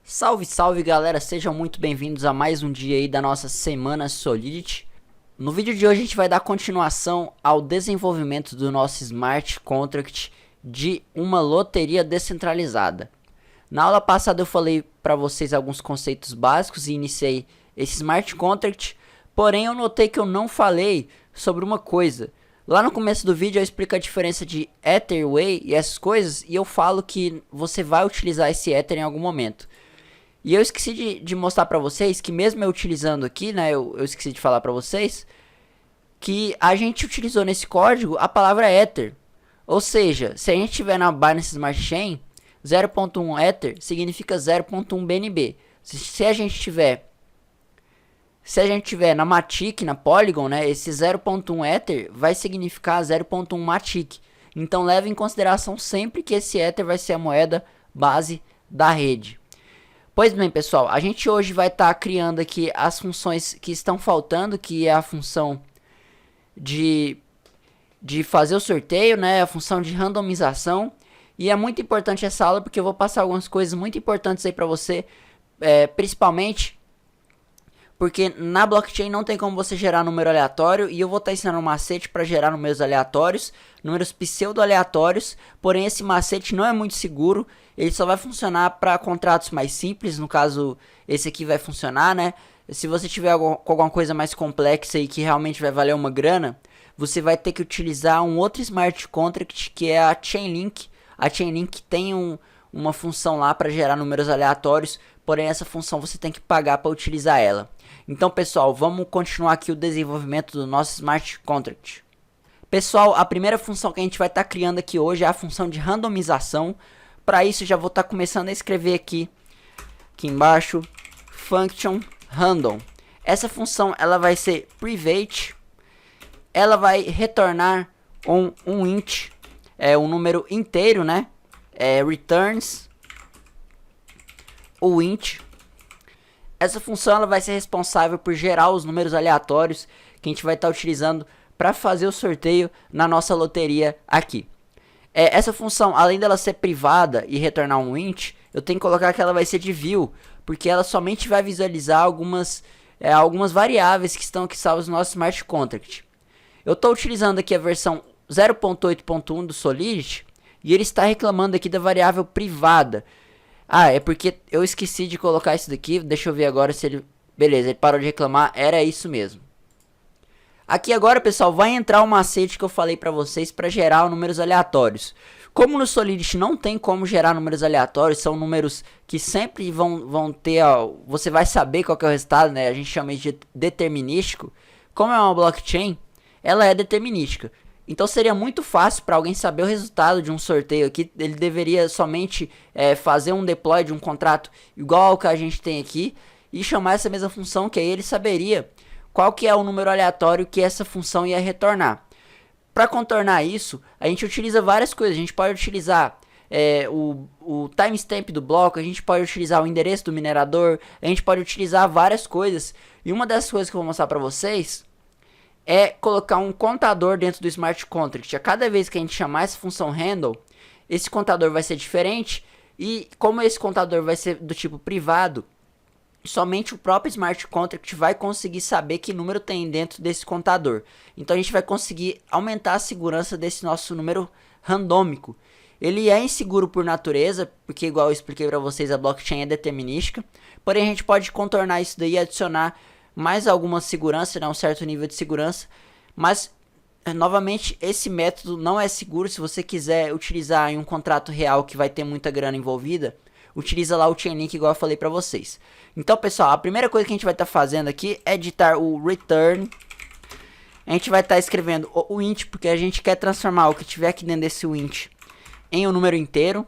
Salve, salve galera, sejam muito bem-vindos a mais um dia aí da nossa semana Solidity. No vídeo de hoje a gente vai dar continuação ao desenvolvimento do nosso Smart Contract de uma loteria descentralizada. Na aula passada eu falei para vocês alguns conceitos básicos e iniciei esse Smart Contract, porém eu notei que eu não falei sobre uma coisa. Lá no começo do vídeo eu explico a diferença de Ether, Whey e essas coisas, e eu falo que você vai utilizar esse Ether em algum momento. E eu esqueci de mostrar pra vocês que mesmo eu utilizando aqui, né, eu esqueci de falar pra vocês, que a gente utilizou nesse código a palavra Ether. Ou seja, se a gente tiver na Binance Smart Chain, 0.1 Ether significa 0.1 BNB. Se a gente tiver na Matic, na Polygon, né, esse 0.1 Ether vai significar 0.1 Matic. Então leve em consideração sempre que esse Ether vai ser a moeda base da rede. Pois bem, pessoal, a gente hoje vai estar criando aqui as funções que estão faltando, que é a função de fazer o sorteio, né, a função de randomização. E é muito importante essa aula porque eu vou passar algumas coisas muito importantes aí para você, principalmente porque na blockchain não tem como você gerar número aleatório e eu vou estar ensinando um macete para gerar números aleatórios, números pseudo-aleatórios, porém esse macete não é muito seguro, ele só vai funcionar para contratos mais simples, no caso esse aqui vai funcionar, né? Se você tiver com alguma coisa mais complexa e que realmente vai valer uma grana, você vai ter que utilizar um outro smart contract que é a Chainlink. A Chainlink tem uma função lá para gerar números aleatórios, porém essa função você tem que pagar para utilizar ela. Então, pessoal, vamos continuar aqui o desenvolvimento do nosso Smart Contract. Pessoal, a primeira função que a gente vai estar criando aqui hoje é a função de randomização. Para isso, já vou estar começando a escrever aqui embaixo, function random. Essa função ela vai ser private, ela vai retornar um int, um número inteiro, né? Returns o int. Essa função ela vai ser responsável por gerar os números aleatórios que a gente vai estar utilizando para fazer o sorteio na nossa loteria aqui. Essa função, além dela ser privada e retornar um int, eu tenho que colocar que ela vai ser de view, porque ela somente vai visualizar algumas variáveis que estão aqui salvas no nosso Smart Contract. Eu estou utilizando aqui a versão 0.8.1 do Solidity e ele está reclamando aqui da variável privada. Ah, é porque eu esqueci de colocar isso daqui. Deixa eu ver agora se ele... Beleza, ele parou de reclamar. Era isso mesmo. Aqui agora, pessoal, vai entrar o macete que eu falei pra vocês para gerar números aleatórios. Como no Solidity não tem como gerar números aleatórios, são números que sempre vão ter... Você vai saber qual que é o resultado, né? A gente chama de determinístico. Como é uma blockchain, ela é determinística. Então seria muito fácil para alguém saber o resultado de um sorteio aqui. Ele deveria somente fazer um deploy de um contrato igual ao que a gente tem aqui e chamar essa mesma função, que aí ele saberia qual que é o número aleatório que essa função ia retornar. Para contornar isso, a gente utiliza várias coisas. A gente pode utilizar o timestamp do bloco, a gente pode utilizar o endereço do minerador, a gente pode utilizar várias coisas. E uma das coisas que eu vou mostrar para vocês é colocar um contador dentro do Smart Contract. A cada vez que a gente chamar essa função handle, esse contador vai ser diferente. E como esse contador vai ser do tipo privado, somente o próprio Smart Contract vai conseguir saber que número tem dentro desse contador. Então a gente vai conseguir aumentar a segurança desse nosso número randômico. Ele é inseguro por natureza, porque igual eu expliquei para vocês, a blockchain é determinística. Porém a gente pode contornar isso daí e adicionar mais alguma segurança, né, um certo nível de segurança, mas novamente esse método não é seguro. Se você quiser utilizar em um contrato real que vai ter muita grana envolvida, utiliza lá o Chainlink igual eu falei para vocês. Então, pessoal, a primeira coisa que a gente vai estar fazendo aqui é editar o return. A gente vai estar escrevendo o int, porque a gente quer transformar o que tiver aqui dentro desse int em um número inteiro.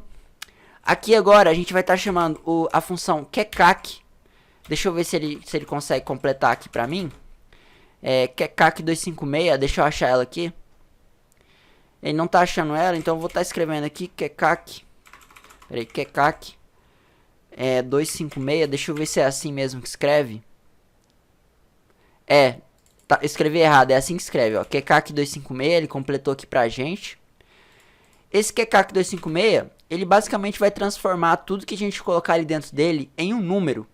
Aqui agora a gente vai estar chamando a função kecak. Deixa eu ver se ele consegue completar aqui pra mim. Kecak 256, deixa eu achar ela aqui. Ele não tá achando ela, então eu vou estar escrevendo aqui kecak. Peraí, kecak 256, deixa eu ver se é assim mesmo que escreve. Escrevi errado, é assim que escreve, ó. Kecak 256, ele completou aqui pra gente. Esse kecak 256 ele basicamente vai transformar tudo que a gente colocar ali dentro dele em um número.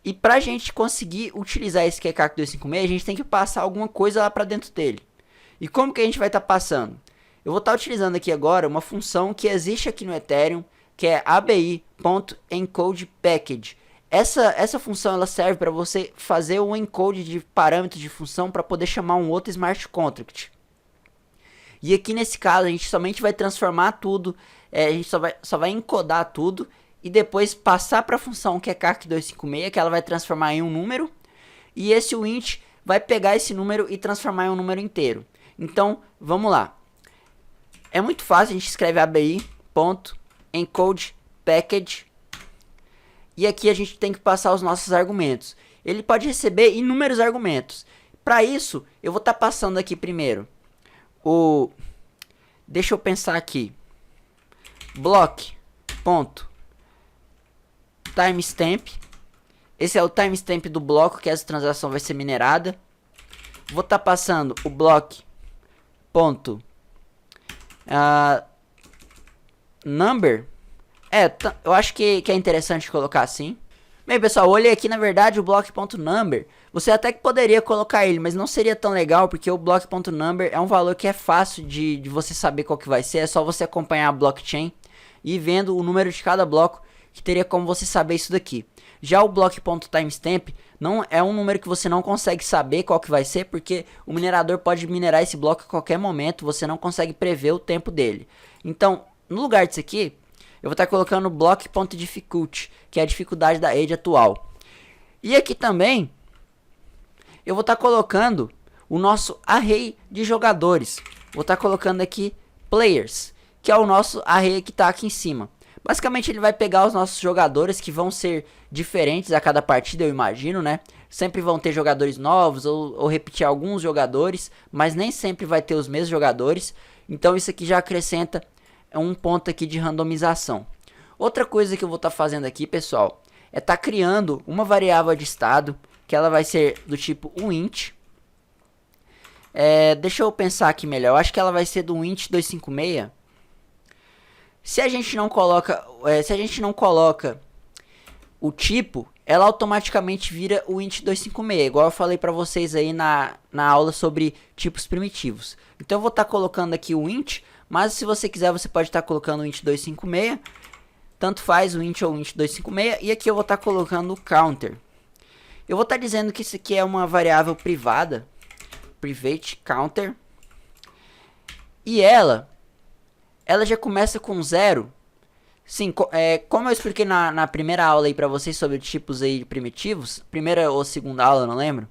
E pra gente conseguir utilizar esse QCAC 256, a gente tem que passar alguma coisa lá pra dentro dele. E como que a gente vai estar passando? Eu vou estar utilizando aqui agora uma função que existe aqui no Ethereum, que é abi.encodePackage. Essa função ela serve para você fazer um encode de parâmetros de função para poder chamar um outro smart contract. E aqui nesse caso a gente somente vai transformar tudo, a gente só vai encodar tudo e depois passar para a função que é CAC256, que ela vai transformar em um número, e esse int vai pegar esse número e transformar em um número inteiro. Então, vamos lá. É muito fácil, a gente escreve abi.encodePackage e aqui a gente tem que passar os nossos argumentos. Ele pode receber inúmeros argumentos. Para isso, eu vou estar passando aqui primeiro deixa eu pensar aqui, block.timestamp. Esse é o timestamp do bloco que essa transação vai ser minerada. Vou estar passando o block.number. Eu acho que é interessante colocar assim. Bem, pessoal, olhei aqui, na verdade, o block.number. Você até que poderia colocar ele, mas não seria tão legal, porque o block.number é um valor que é fácil de você saber qual que vai ser. É só você acompanhar a blockchain e ir vendo o número de cada bloco, que teria como você saber isso daqui. Já o block.timestamp não é um número que você não consegue saber qual que vai ser, porque o minerador pode minerar esse bloco a qualquer momento, você não consegue prever o tempo dele. Então, no lugar disso aqui, eu vou estar colocando block.difficulty, que é a dificuldade da rede atual. E aqui também, eu vou estar colocando o nosso array de jogadores. Vou estar colocando aqui players, que é o nosso array que está aqui em cima. Basicamente ele vai pegar os nossos jogadores, que vão ser diferentes a cada partida, eu imagino, né? Sempre vão ter jogadores novos ou repetir alguns jogadores, mas nem sempre vai ter os mesmos jogadores. Então isso aqui já acrescenta um ponto aqui de randomização. Outra coisa que eu vou estar fazendo aqui, pessoal, é estar criando uma variável de estado, que ela vai ser do tipo int. Deixa eu pensar aqui melhor, eu acho que ela vai ser do int 256. Se a gente não coloca o tipo, ela automaticamente vira o int 256, igual eu falei para vocês aí na aula sobre tipos primitivos. Então eu vou estar colocando aqui o int, mas se você quiser você pode estar colocando o int 256, tanto faz o int ou o int 256, e aqui eu vou estar colocando o counter. Eu vou estar dizendo que isso aqui é uma variável privada, private counter, e ela já começa com 0. Sim, como eu expliquei na primeira aula aí pra vocês sobre tipos aí primitivos, primeira ou segunda aula, não lembro.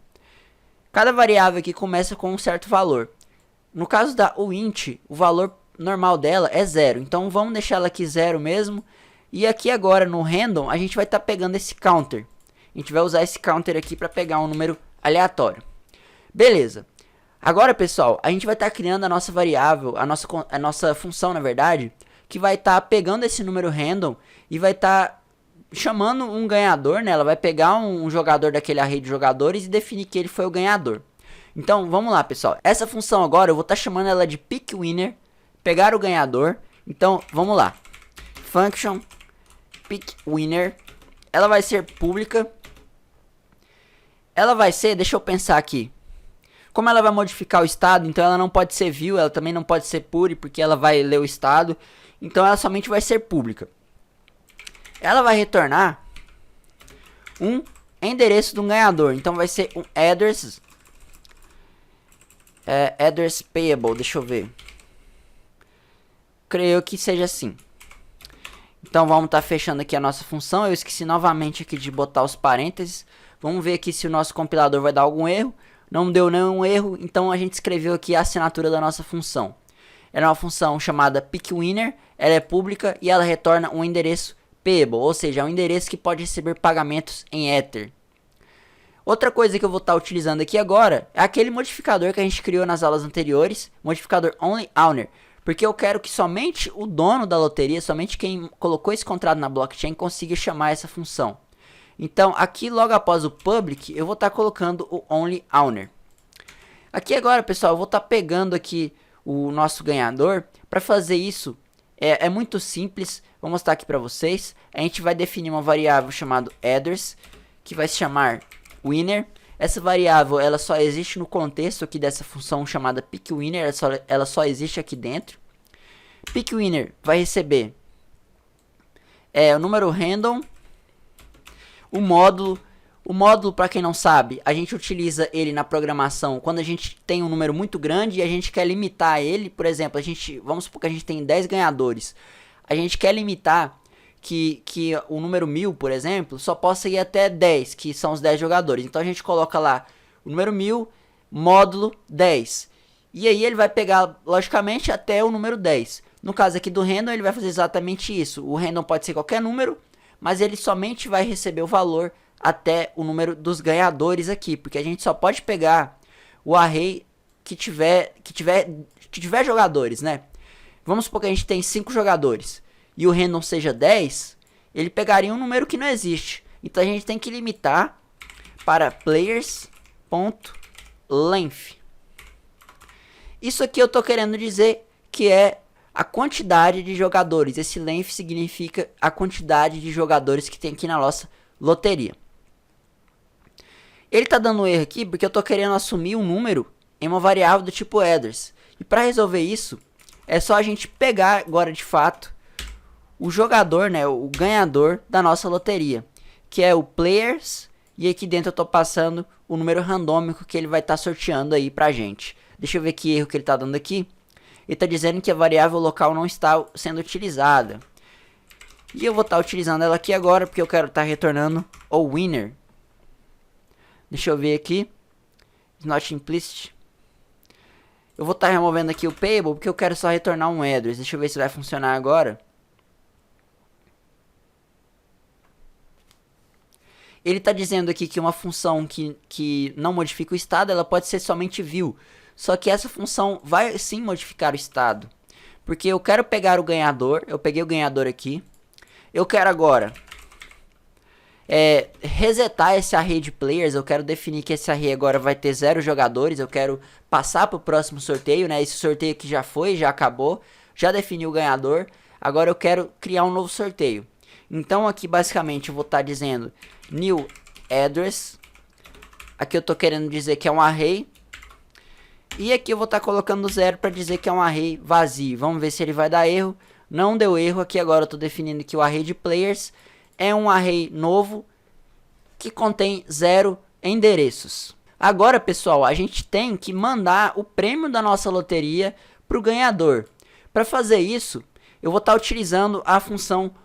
Cada variável aqui começa com um certo valor. No caso da int, o valor normal dela é 0. Então vamos deixar ela aqui 0 mesmo. E aqui agora no random a gente vai estar pegando esse counter. A gente vai usar esse counter aqui para pegar um número aleatório. Beleza. Agora, pessoal, a gente vai estar criando a nossa variável, a nossa função, na verdade, que vai estar pegando esse número random e vai estar chamando um ganhador, né? Ela vai pegar um jogador daquele array de jogadores e definir que ele foi o ganhador. Então, vamos lá, pessoal. Essa função agora, eu vou estar chamando ela de pickWinner, pegar o ganhador. Então, vamos lá. Function pickWinner. Ela vai ser pública. Ela vai ser, deixa eu pensar aqui. Como ela vai modificar o estado, então ela não pode ser view, ela também não pode ser pure, porque ela vai ler o estado. Então ela somente vai ser pública. Ela vai retornar um endereço de um ganhador. Então vai ser um address. Address payable, deixa eu ver. Creio que seja assim. Então vamos estar fechando aqui a nossa função. Eu esqueci novamente aqui de botar os parênteses. Vamos ver aqui se o nosso compilador vai dar algum erro. Não deu nenhum erro, então a gente escreveu aqui a assinatura da nossa função. Ela é uma função chamada pickWinner, ela é pública e ela retorna um endereço payable, ou seja, é um endereço que pode receber pagamentos em Ether. Outra coisa que eu vou estar utilizando aqui agora é aquele modificador que a gente criou nas aulas anteriores, modificador onlyOwner, porque eu quero que somente o dono da loteria, somente quem colocou esse contrato na blockchain consiga chamar essa função. Então, aqui logo após o public, eu vou estar colocando o onlyOwner. Aqui agora, pessoal, eu vou estar pegando aqui o nosso ganhador. Para fazer isso, É muito simples, vou mostrar aqui para vocês. A gente vai definir uma variável chamada address, que vai se chamar winner. Essa variável ela só existe no contexto aqui dessa função chamada pickWinner, ela só existe aqui dentro. PickWinner vai receber o número random, o módulo. O módulo, para quem não sabe, a gente utiliza ele na programação quando a gente tem um número muito grande e a gente quer limitar ele. Por exemplo, vamos supor que a gente tem 10 ganhadores. A gente quer limitar que o número 1000, por exemplo, só possa ir até 10, que são os 10 jogadores. Então a gente coloca lá o número 1000, módulo 10. E aí ele vai pegar, logicamente, até o número 10. No caso aqui do random, ele vai fazer exatamente isso. O random pode ser qualquer número, mas ele somente vai receber o valor até o número dos ganhadores aqui, porque a gente só pode pegar o array que tiver jogadores, né? Vamos supor que a gente tem 5 jogadores e o random seja 10, ele pegaria um número que não existe. Então a gente tem que limitar para players.length. Isso aqui eu tô querendo dizer que é a quantidade de jogadores. Esse length significa a quantidade de jogadores que tem aqui na nossa loteria. Ele tá dando um erro aqui porque eu tô querendo assumir um número em uma variável do tipo address. E para resolver isso, é só a gente pegar agora de fato o jogador, né, o ganhador da nossa loteria, que é o players, e aqui dentro eu tô passando o número randômico que ele vai estar sorteando aí pra gente. Deixa eu ver que erro que ele tá dando aqui. Ele tá dizendo que a variável local não está sendo utilizada. E eu vou estar utilizando ela aqui agora porque eu quero estar retornando o winner. Deixa eu ver aqui. Not implicit. Eu vou estar removendo aqui o payable porque eu quero só retornar um address. Deixa eu ver se vai funcionar agora. Ele está dizendo aqui que uma função que não modifica o estado, ela pode ser somente view. Só que essa função vai sim modificar o estado. Porque eu quero pegar o ganhador. Eu peguei o ganhador aqui. Eu quero agora resetar esse array de players. Eu quero definir que esse array agora vai ter 0 jogadores. Eu quero passar para o próximo sorteio, né? Esse sorteio aqui já foi, já acabou. Já defini o ganhador. Agora eu quero criar um novo sorteio. Então aqui basicamente eu vou estar dizendo new address. Aqui eu estou querendo dizer que é um array. E aqui eu vou estar colocando 0 para dizer que é um array vazio. Vamos ver se ele vai dar erro. Não deu erro. Aqui agora eu estou definindo que o array de players é um array novo que contém 0 endereços. Agora, pessoal, a gente tem que mandar o prêmio da nossa loteria para o ganhador. Para fazer isso, eu vou estar utilizando a função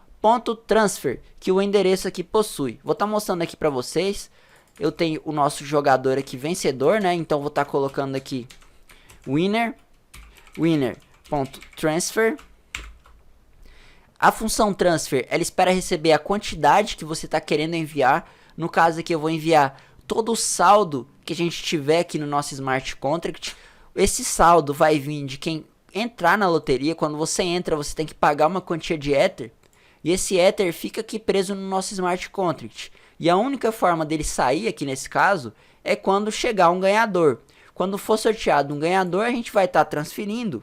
.transfer, que o endereço aqui possui. Vou estar mostrando aqui para vocês. Eu tenho o nosso jogador aqui vencedor, né? Então vou estar colocando aqui winner.transfer. A função transfer, ela espera receber a quantidade que você está querendo enviar. No caso aqui eu vou enviar todo o saldo que a gente tiver aqui no nosso smart contract. Esse saldo vai vir de quem entrar na loteria. Quando você entra, você tem que pagar uma quantia de Ether. E esse Ether fica aqui preso no nosso smart contract. E a única forma dele sair aqui nesse caso é quando chegar um ganhador. Quando for sorteado um ganhador, a gente vai estar transferindo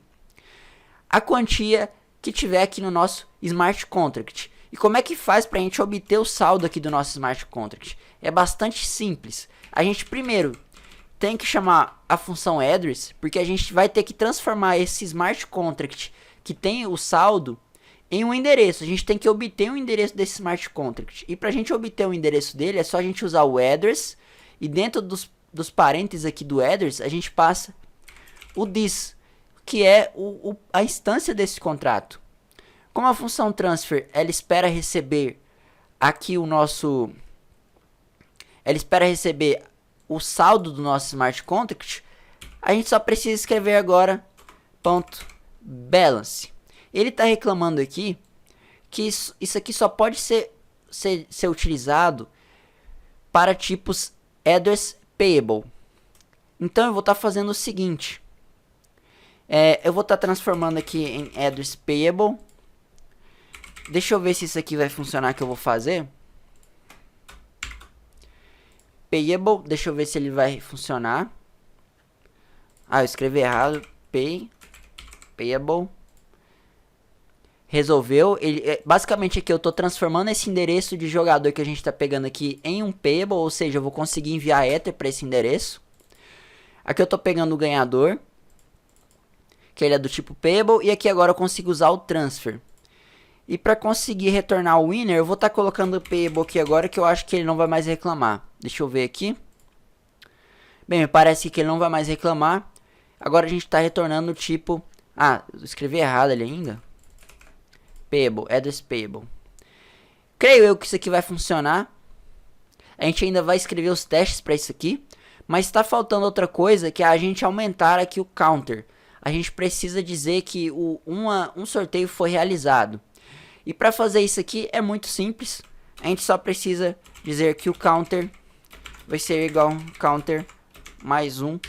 a quantia que tiver aqui no nosso smart contract. E como é que faz para a gente obter o saldo aqui do nosso smart contract? É bastante simples. A gente primeiro tem que chamar a função address, porque a gente vai ter que transformar esse smart contract que tem o saldo em um endereço. A gente tem que obter um endereço desse smart contract. E para a gente obter o endereço dele, é só a gente usar o address. E dentro dos parênteses aqui do address, a gente passa o this, que é a instância desse contrato. Como a função transfer, ela espera receber aqui ela espera receber o saldo do nosso smart contract, a gente só precisa escrever agora .balance. Ele está reclamando aqui que isso aqui só pode ser utilizado para tipos address payable. Então eu vou estar fazendo o seguinte. Eu vou estar transformando aqui em address payable. Deixa eu ver se isso aqui vai funcionar que eu vou fazer. Payable, deixa eu ver se ele vai funcionar. Eu escrevi errado. Payable. resolveu. Basicamente aqui eu estou transformando esse endereço de jogador que a gente está pegando aqui em um payable, ou seja, eu vou conseguir enviar Ether para esse endereço. Aqui eu estou pegando o ganhador, que ele é do tipo payable, e aqui agora eu consigo usar o transfer. E para conseguir retornar o winner, eu vou estar colocando o payable aqui agora, que eu acho que ele não vai mais reclamar. Deixa eu ver aqui. Bem, me parece que ele não vai mais reclamar. Agora a gente está retornando o tipo... Ah, eu escrevi errado ali ainda. Payable, address payable. Creio eu que isso aqui vai funcionar. A gente ainda vai escrever os testes para isso aqui. Mas está faltando outra coisa, que é a gente aumentar aqui o counter. A gente precisa dizer que um sorteio foi realizado. E para fazer isso aqui é muito simples. A gente só precisa dizer que o counter vai ser igual a counter mais 1.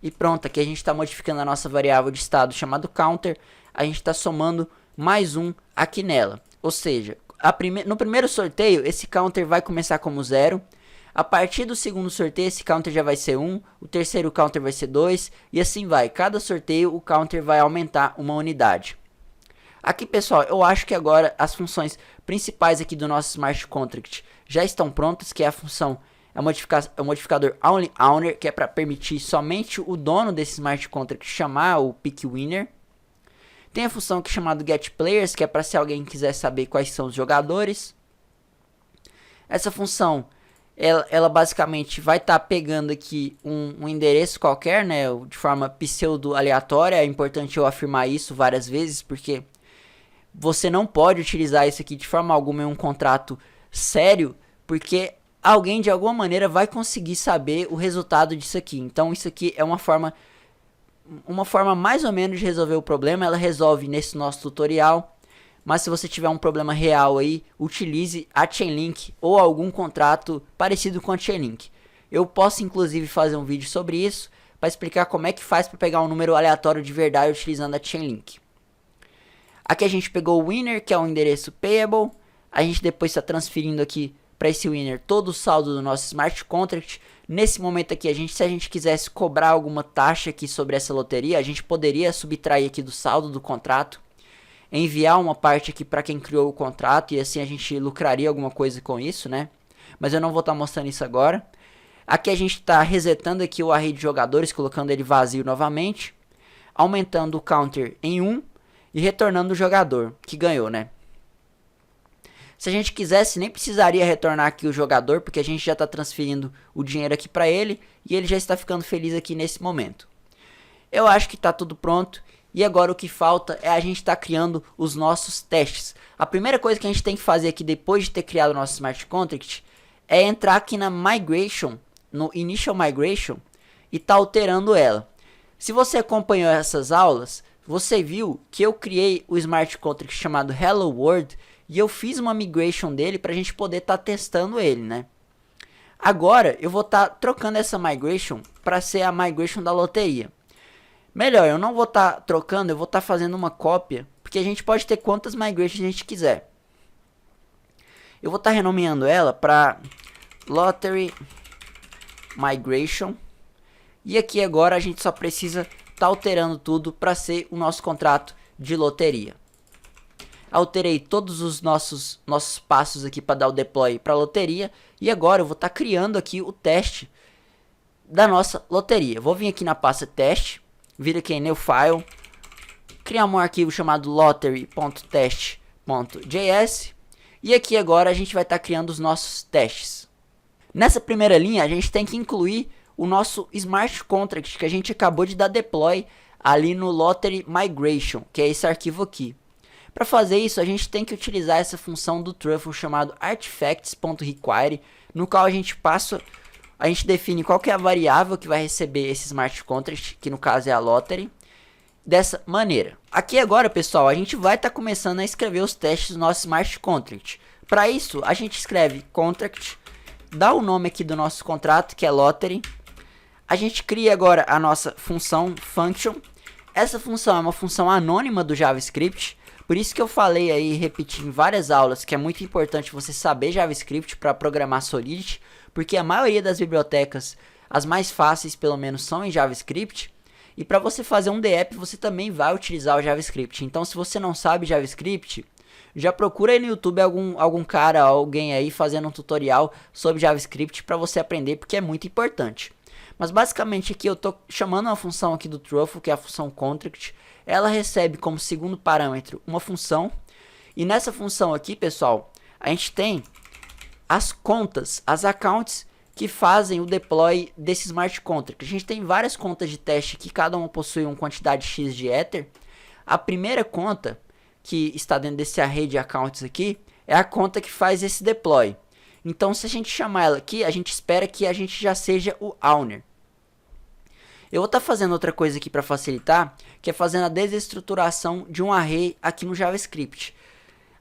E pronto, aqui a gente está modificando a nossa variável de estado chamado counter. A gente está somando mais 1 aqui nela. Ou seja, no primeiro sorteio esse counter vai começar como 0. A partir do segundo sorteio esse counter já vai ser 1. O terceiro counter vai ser 2. E assim vai. Cada sorteio o counter vai aumentar uma unidade. Aqui pessoal, eu acho que agora as funções principais aqui do nosso Smart Contract já estão prontas, que é a função... É o modificador onlyOwner, que é para permitir somente o dono desse Smart Contract chamar o pick winner. Tem a função que é chamada getPlayers, que é para se alguém quiser saber quais são os jogadores. Essa função, ela basicamente vai estar pegando aqui um endereço qualquer, né, de forma pseudo aleatória. É importante eu afirmar isso várias vezes, porque você não pode utilizar isso aqui de forma alguma em um contrato sério, porque... alguém de alguma maneira vai conseguir saber o resultado disso aqui. Então isso aqui é uma forma mais ou menos de resolver o problema. Ela resolve nesse nosso tutorial. Mas se você tiver um problema real aí, utilize a Chainlink ou algum contrato parecido com a Chainlink. Eu posso inclusive fazer um vídeo sobre isso para explicar como é que faz para pegar um número aleatório de verdade utilizando a Chainlink. Aqui a gente pegou o winner, que é o endereço payable. A gente depois está transferindo aqui para esse winner todo o saldo do nosso Smart Contract. Nesse momento aqui, se a gente quisesse cobrar alguma taxa aqui sobre essa loteria, a gente poderia subtrair aqui do saldo do contrato, enviar uma parte aqui para quem criou o contrato, e assim a gente lucraria alguma coisa com isso, né? Mas eu não vou estar mostrando isso agora. Aqui a gente está resetando aqui o array de jogadores, colocando ele vazio novamente, aumentando o counter em 1 e retornando o jogador que ganhou, né? Se a gente quisesse, nem precisaria retornar aqui o jogador, porque a gente já está transferindo o dinheiro aqui para ele e ele já está ficando feliz aqui nesse momento. Eu acho que está tudo pronto e agora o que falta é a gente estar criando os nossos testes. A primeira coisa que a gente tem que fazer aqui depois de ter criado o nosso Smart Contract é entrar aqui na Migration, no Initial Migration, e tá alterando ela. Se você acompanhou essas aulas, você viu que eu criei o Smart Contract chamado Hello World, e eu fiz uma migration dele para a gente poder estar testando ele, né? Agora eu vou estar trocando essa migration para ser a migration da loteria. Melhor, eu não vou estar trocando, eu vou estar fazendo uma cópia, porque a gente pode ter quantas migrations a gente quiser. Eu vou estar renomeando ela para Lottery Migration. E aqui agora a gente só precisa estar alterando tudo para ser o nosso contrato de loteria. Alterei todos os nossos passos aqui para dar o deploy para a loteria. E agora eu vou estar criando aqui o teste da nossa loteria. Vou vir aqui na pasta teste, vir aqui em New File, criar um arquivo chamado lottery.test.js. E aqui agora a gente vai estar criando os nossos testes. Nessa primeira linha a gente tem que incluir o nosso Smart Contract que a gente acabou de dar deploy ali no Lottery Migration, que é esse arquivo aqui. Para fazer isso, a gente tem que utilizar essa função do Truffle chamado artifacts.require, no qual a gente define qual que é a variável que vai receber esse Smart Contract, que no caso é a Lottery, dessa maneira. Aqui agora, pessoal, a gente vai estar começando a escrever os testes do nosso Smart Contract. Para isso, a gente escreve contract, dá o nome aqui do nosso contrato, que é Lottery. A gente cria agora a nossa função function. Essa função é uma função anônima do JavaScript. Por isso que eu falei aí, repeti em várias aulas, que é muito importante você saber JavaScript para programar Solidity, porque a maioria das bibliotecas, as mais fáceis pelo menos, são em JavaScript. E para você fazer um DApp, você também vai utilizar o JavaScript. Então, se você não sabe JavaScript, já procura aí no YouTube algum cara, alguém aí fazendo um tutorial sobre JavaScript para você aprender, porque é muito importante. Mas basicamente aqui eu estou chamando uma função aqui do Truffle, que é a função contract. Ela recebe como segundo parâmetro uma função. E nessa função aqui, pessoal, a gente tem as contas, as accounts que fazem o deploy desse smart contract. A gente tem várias contas de teste que cada uma possui uma quantidade X de Ether. A primeira conta que está dentro desse array de accounts aqui é a conta que faz esse deploy. Então, se a gente chamar ela aqui, a gente espera que a gente já seja o owner. Eu vou estar fazendo outra coisa aqui para facilitar, que é fazendo a desestruturação de um array aqui no JavaScript.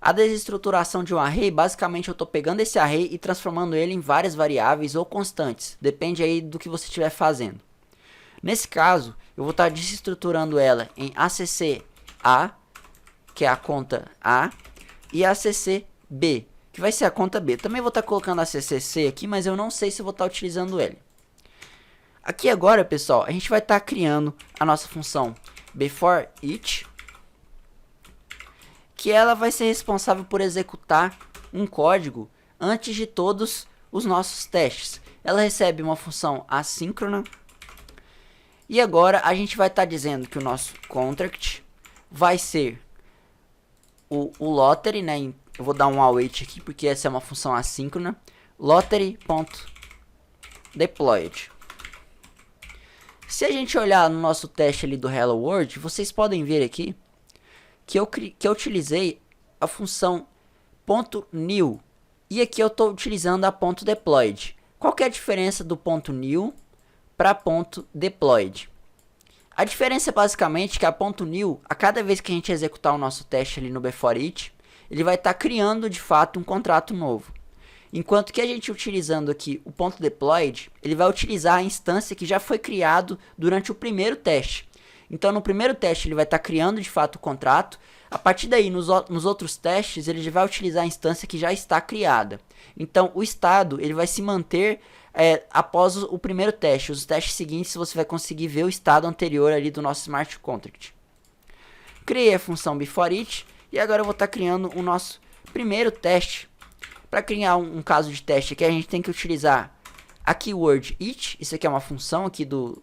A desestruturação de um array, basicamente eu estou pegando esse array e transformando ele em várias variáveis ou constantes. Depende aí do que você estiver fazendo. Nesse caso, eu vou estar desestruturando ela em ACC-A, que é a conta A, e ACC-B, que vai ser a conta B. Também vou estar colocando a CCC aqui, mas eu não sei se vou estar utilizando ele. Aqui agora, pessoal, a gente vai estar criando a nossa função beforeEach, que ela vai ser responsável por executar um código antes de todos os nossos testes. Ela recebe uma função assíncrona. E agora a gente vai estar dizendo que o nosso contract vai ser o lottery, né? Eu vou dar um await aqui porque essa é uma função assíncrona. Lottery.deployed. Se a gente olhar no nosso teste ali do Hello World, vocês podem ver aqui que eu utilizei a função .new e aqui eu estou utilizando a .deployed. Qual que é a diferença do .new para .deployed? A diferença é basicamente que a .new, a cada vez que a gente executar o nosso teste ali no beforeEach, ele vai estar criando de fato um contrato novo. Enquanto que a gente utilizando aqui o .deployed, ele vai utilizar a instância que já foi criado durante o primeiro teste. Então no primeiro teste ele vai estar criando de fato o contrato. A partir daí nos outros testes ele já vai utilizar a instância que já está criada. Então o estado ele vai se manter após o primeiro teste. Os testes seguintes você vai conseguir ver o estado anterior ali do nosso smart contract. Criei a função beforeEach e agora eu vou estar criando o nosso primeiro teste. Para criar um caso de teste aqui a gente tem que utilizar a keyword each. Isso aqui é uma função aqui do...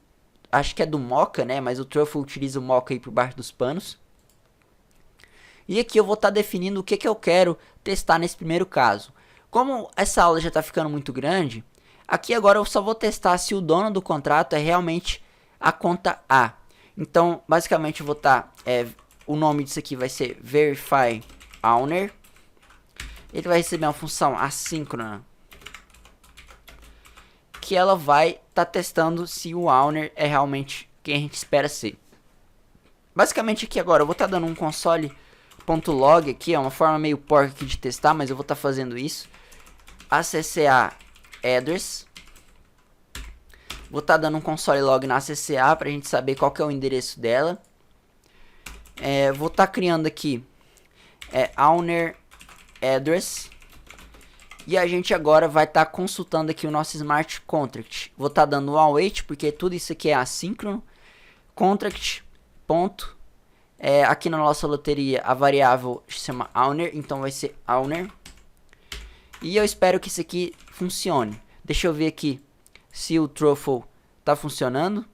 acho que é do Mocha, né? Mas o Truffle utiliza o Mocha aí por baixo dos panos. E aqui eu vou estar definindo o que eu quero testar nesse primeiro caso. Como essa aula já está ficando muito grande, aqui agora eu só vou testar se o dono do contrato é realmente a conta A. Então, basicamente eu vou estar... o nome disso aqui vai ser verifyOwner. Ele vai receber uma função assíncrona, que ela vai estar testando se o owner é realmente quem a gente espera ser. Basicamente aqui agora eu vou estar dando um console.log aqui, é uma forma meio porca aqui de testar, mas eu vou estar fazendo isso. ACCA address. Vou estar dando um console log na ACCA para a gente saber qual que é o endereço dela. Vou estar criando aqui owner address. E a gente agora vai estar consultando aqui o nosso smart contract. Vou estar dando um await, porque tudo isso aqui é assíncrono. Contract, ponto. Aqui na nossa loteria a variável se chama owner, então vai ser owner. E eu espero que isso aqui funcione. Deixa eu ver aqui se o Truffle está funcionando.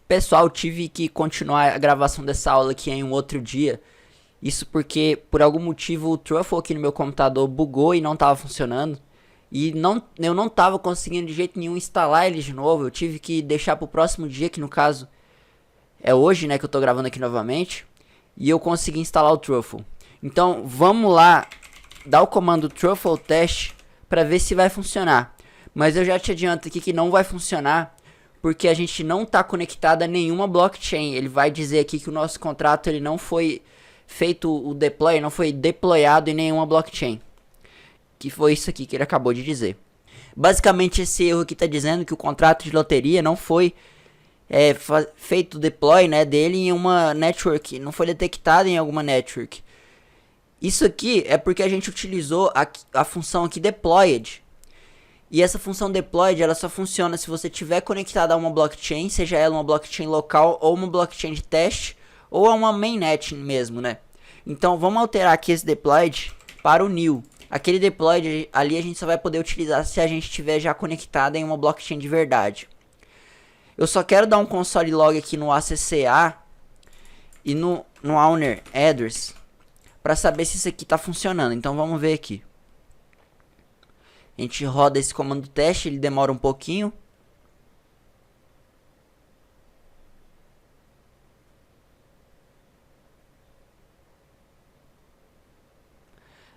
Pessoal, tive que continuar a gravação dessa aula aqui em um outro dia. Isso porque, por algum motivo, o Truffle aqui no meu computador bugou e não estava funcionando. E eu não estava conseguindo de jeito nenhum instalar ele de novo. Eu tive que deixar para o próximo dia, que no caso é hoje, né, que eu estou gravando aqui novamente. E eu consegui instalar o Truffle. Então, vamos lá dar o comando Truffle test para ver se vai funcionar. Mas eu já te adianto aqui que não vai funcionar, porque a gente não está conectado a nenhuma blockchain. Ele vai dizer aqui que o nosso contrato ele não foi... feito o deploy, não foi deployado em nenhuma blockchain. Que foi isso aqui que ele acabou de dizer. Basicamente esse erro aqui está dizendo que o contrato de loteria não foi feito o deploy, né, dele em uma network, não foi detectado em alguma network. Isso aqui é porque a gente utilizou a função aqui deployed. E essa função deployed, ela só funciona se você tiver conectado a uma blockchain, seja ela uma blockchain local ou uma blockchain de teste, ou a uma mainnet mesmo, né? Então vamos alterar aqui esse deployed para o new. Aquele deployed ali a gente só vai poder utilizar se a gente estiver já conectado em uma blockchain de verdade. Eu só quero dar um console log aqui no ACCA e no owner address para saber se isso aqui está funcionando. Então vamos ver aqui. A gente roda esse comando teste, ele demora um pouquinho.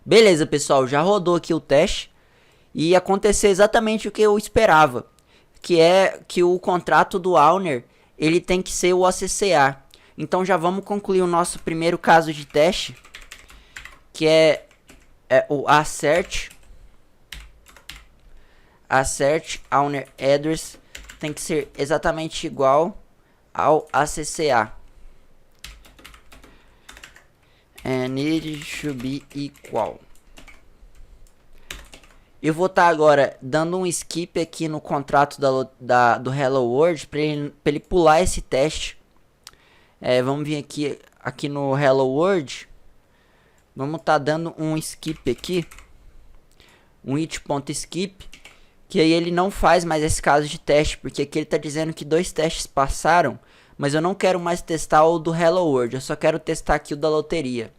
Beleza, pessoal, já rodou aqui o teste e aconteceu exatamente o que eu esperava, que é que o contrato do owner, ele tem que ser o ACCA. Então já vamos concluir o nosso primeiro caso de teste, que é o assert owner address tem que ser exatamente igual ao ACCA. And it should be equal. Eu vou estar agora dando um skip aqui no contrato do Hello World para ele pular esse teste. Vamos vir aqui no Hello World. Vamos estar dando um skip aqui. Um it.skip. Que aí ele não faz mais esse caso de teste. Porque aqui ele está dizendo que 2 testes passaram. Mas eu não quero mais testar o do Hello World. Eu só quero testar aqui o da loteria.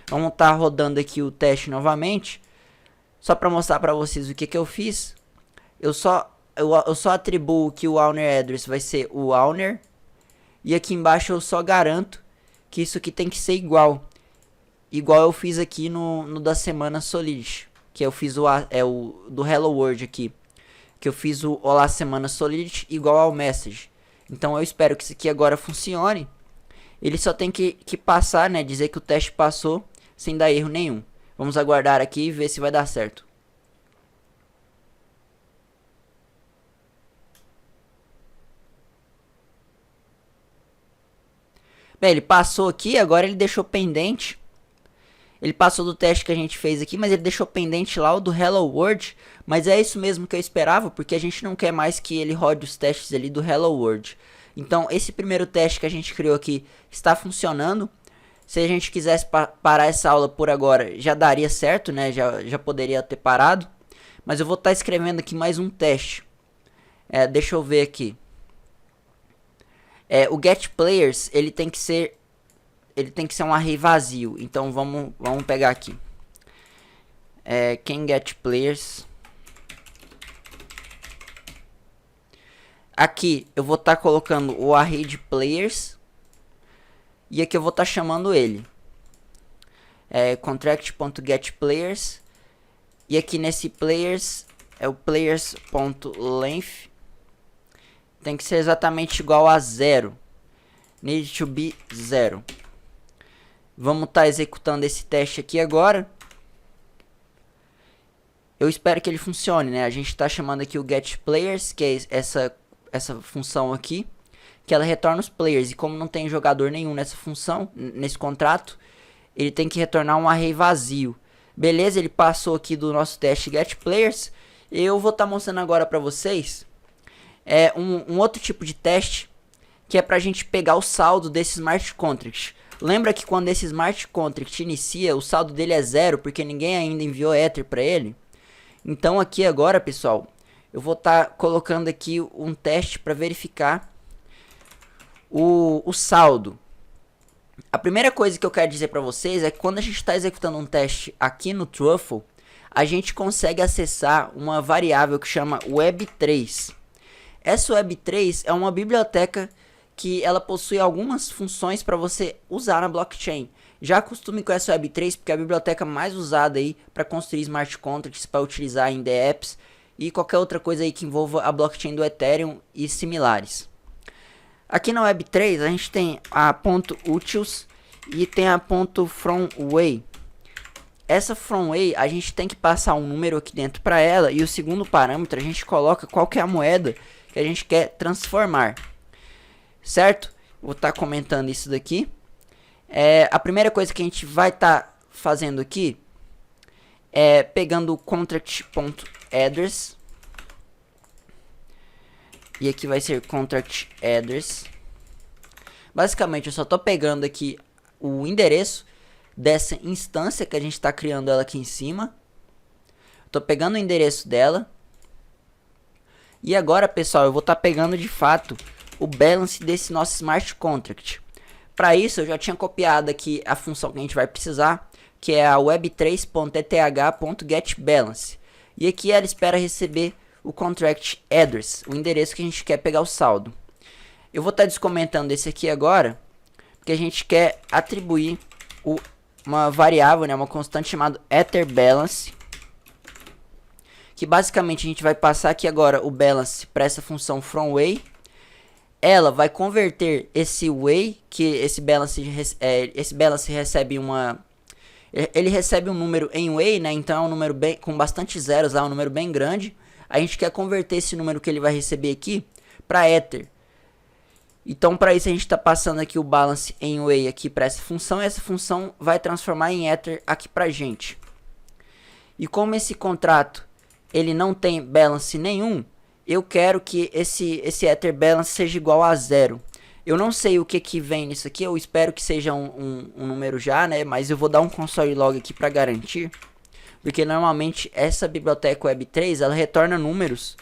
Vamos estar rodando aqui o teste novamente. Só para mostrar para vocês o que eu fiz. Eu só atribuo que o owner address vai ser o owner. E aqui embaixo eu só garanto que isso aqui tem que ser igual. Igual eu fiz aqui no da semana Solidity. Que eu fiz o do Hello World aqui. Que eu fiz o Olá Semana Solidity igual ao message. Então eu espero que isso aqui agora funcione. Ele só tem que passar, né? Dizer que o teste passou sem dar erro nenhum. Vamos aguardar aqui e ver se vai dar certo. Bem, ele passou aqui, agora ele deixou pendente. Ele passou do teste que a gente fez aqui, mas ele deixou pendente lá o do Hello World. Mas é isso mesmo que eu esperava, porque a gente não quer mais que ele rode os testes ali do Hello World. Então, esse primeiro teste que a gente criou aqui está funcionando. Se a gente quisesse parar essa aula por agora, já daria certo, né? Já poderia ter parado. Mas eu vou estar escrevendo aqui mais um teste. Deixa eu ver aqui. O getPlayers, ele tem que ser um array vazio. Então vamos pegar aqui. Quem getPlayers. Aqui eu vou estar colocando o array de players. E aqui eu vou estar chamando ele. Contract.getPlayers. E aqui nesse players é o players.length. Tem que ser exatamente igual a 0. Need to be 0. Vamos estar executando esse teste aqui agora. Eu espero que ele funcione, né? A gente está chamando aqui o getPlayers, que é essa função aqui, que ela retorna os players. E como não tem jogador nenhum nessa função, nesse contrato, ele tem que retornar um array vazio. Beleza, ele passou aqui do nosso teste getPlayers. Eu vou estar mostrando agora para vocês um outro tipo de teste, que é para a gente pegar o saldo desse smart contract. Lembra que quando esse smart contract inicia, o saldo dele é 0, porque ninguém ainda enviou Ether para ele? Então aqui agora, pessoal, eu vou estar colocando aqui um teste para verificar o saldo. A primeira coisa que eu quero dizer para vocês é que quando a gente está executando um teste aqui no Truffle, a gente consegue acessar uma variável que chama web3. Essa web3 é uma biblioteca que ela possui algumas funções para você usar na blockchain. Já acostume com essa web3 porque é a biblioteca mais usada aí para construir smart contracts, para utilizar em dApps e qualquer outra coisa aí que envolva a blockchain do Ethereum e similares. Aqui na web3 a gente tem a .utils e tem a .fromWay. Essa fromWay a gente tem que passar um número aqui dentro para ela, e o segundo parâmetro a gente coloca qual que é a moeda que a gente quer transformar. Certo? Vou estar comentando isso daqui. A primeira coisa que a gente vai estar fazendo aqui é pegando o contract.address E aqui vai ser contract address. Basicamente eu só tô pegando aqui o endereço dessa instância que a gente está criando ela aqui em cima. Tô pegando o endereço dela. E agora, pessoal, eu vou estar pegando de fato o balance desse nosso smart contract. Para isso, eu já tinha copiado aqui a função que a gente vai precisar, que é a web3.eth.getBalance. E aqui ela espera receber o contract address, o endereço que a gente quer pegar o saldo. Eu vou estar descomentando esse aqui agora, porque a gente quer atribuir uma variável, né, uma constante chamada etherBalance, que basicamente a gente vai passar aqui agora o balance para essa função fromWay. Ela vai converter esse way, que esse balance recebe ele recebe um número em way, né? Então é um número bem, com bastante zeros, é um número bem grande. A gente quer converter esse número que ele vai receber aqui para ether. Então para isso a gente está passando aqui o balance em way aqui para essa função, e essa função vai transformar em ether aqui para gente. E como esse contrato ele não tem balance nenhum, eu quero que esse ether balance seja igual a 0. Eu não sei o que vem nisso aqui, eu espero que seja um número já, né? Mas eu vou dar um console log aqui para garantir, porque normalmente essa biblioteca Web3 ela retorna números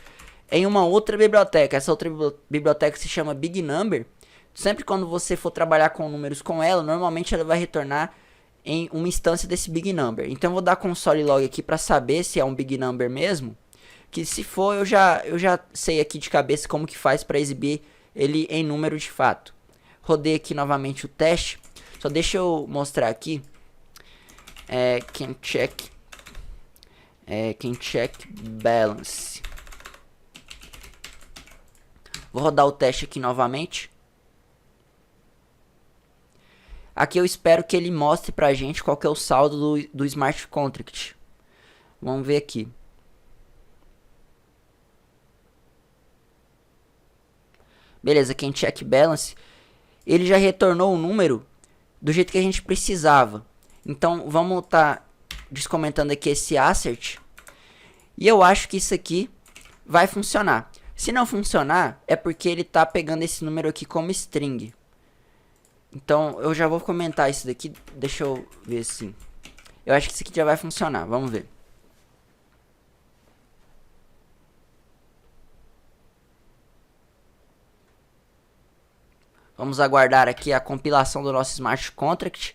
em uma outra biblioteca. Essa outra biblioteca se chama Big Number. Sempre quando você for trabalhar com números com ela, normalmente ela vai retornar em uma instância desse Big Number. Então eu vou dar console log aqui para saber se é um Big Number mesmo. Que se for, eu já sei aqui de cabeça como que faz para exibir ele em número de fato. Rodei aqui novamente o teste. Só deixa eu mostrar aqui. Can check balance. Vou rodar o teste aqui novamente. Aqui eu espero que ele mostre pra gente qual que é o saldo do smart contract. Vamos ver aqui. Beleza, quem check balance, ele já retornou o número do jeito que a gente precisava. Então vamos estar descomentando aqui esse assert. E eu acho que isso aqui vai funcionar. Se não funcionar, é porque ele está pegando esse número aqui como string. Então eu já vou comentar isso daqui. Deixa eu ver se... Eu acho que isso aqui já vai funcionar. Vamos ver. Vamos aguardar aqui a compilação do nosso smart contract.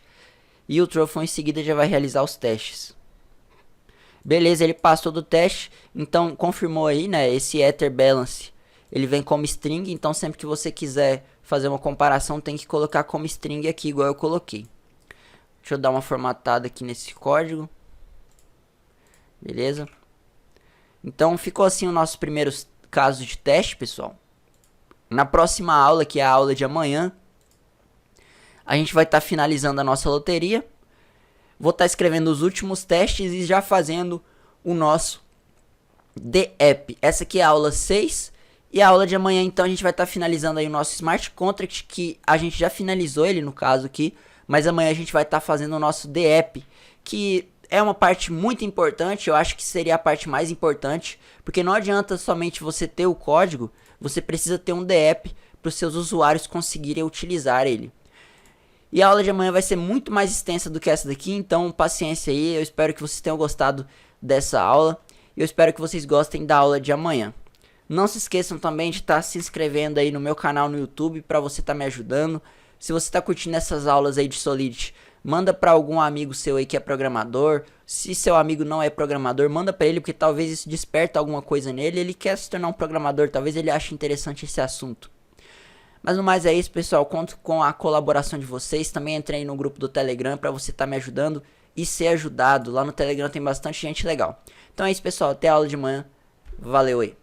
E o Truffle em seguida já vai realizar os testes. Beleza, ele passou do teste. Então confirmou aí, né? Esse ether balance ele vem como string. Então sempre que você quiser fazer uma comparação, tem que colocar como string aqui, igual eu coloquei. Deixa eu dar uma formatada aqui nesse código. Beleza? Então ficou assim o nosso primeiro caso de teste, pessoal. Na próxima aula, que é a aula de amanhã, a gente vai estar finalizando a nossa loteria. Vou estar escrevendo os últimos testes e já fazendo o nosso DApp. Essa aqui é a aula 6. E a aula de amanhã, então, a gente vai estar finalizando aí o nosso smart contract, que a gente já finalizou ele, no caso aqui. Mas amanhã a gente vai estar fazendo o nosso DApp, que é uma parte muito importante. Eu acho que seria a parte mais importante, porque não adianta somente você ter o código, você precisa ter um DApp para os seus usuários conseguirem utilizar ele. E a aula de amanhã vai ser muito mais extensa do que essa daqui, então paciência aí. Eu espero que vocês tenham gostado dessa aula. Eu espero que vocês gostem da aula de amanhã. Não se esqueçam também de estar se inscrevendo aí no meu canal no YouTube para você estar me ajudando. Se você está curtindo essas aulas aí de Solidity, manda para algum amigo seu aí que é programador. Se seu amigo não é programador, manda para ele, porque talvez isso desperta alguma coisa nele. Ele quer se tornar um programador, talvez ele ache interessante esse assunto. Mas no mais é isso, pessoal. Conto com a colaboração de vocês. Também entrei no grupo do Telegram para você estar me ajudando e ser ajudado. Lá no Telegram tem bastante gente legal. Então é isso, pessoal. Até a aula de manhã. Valeu aí.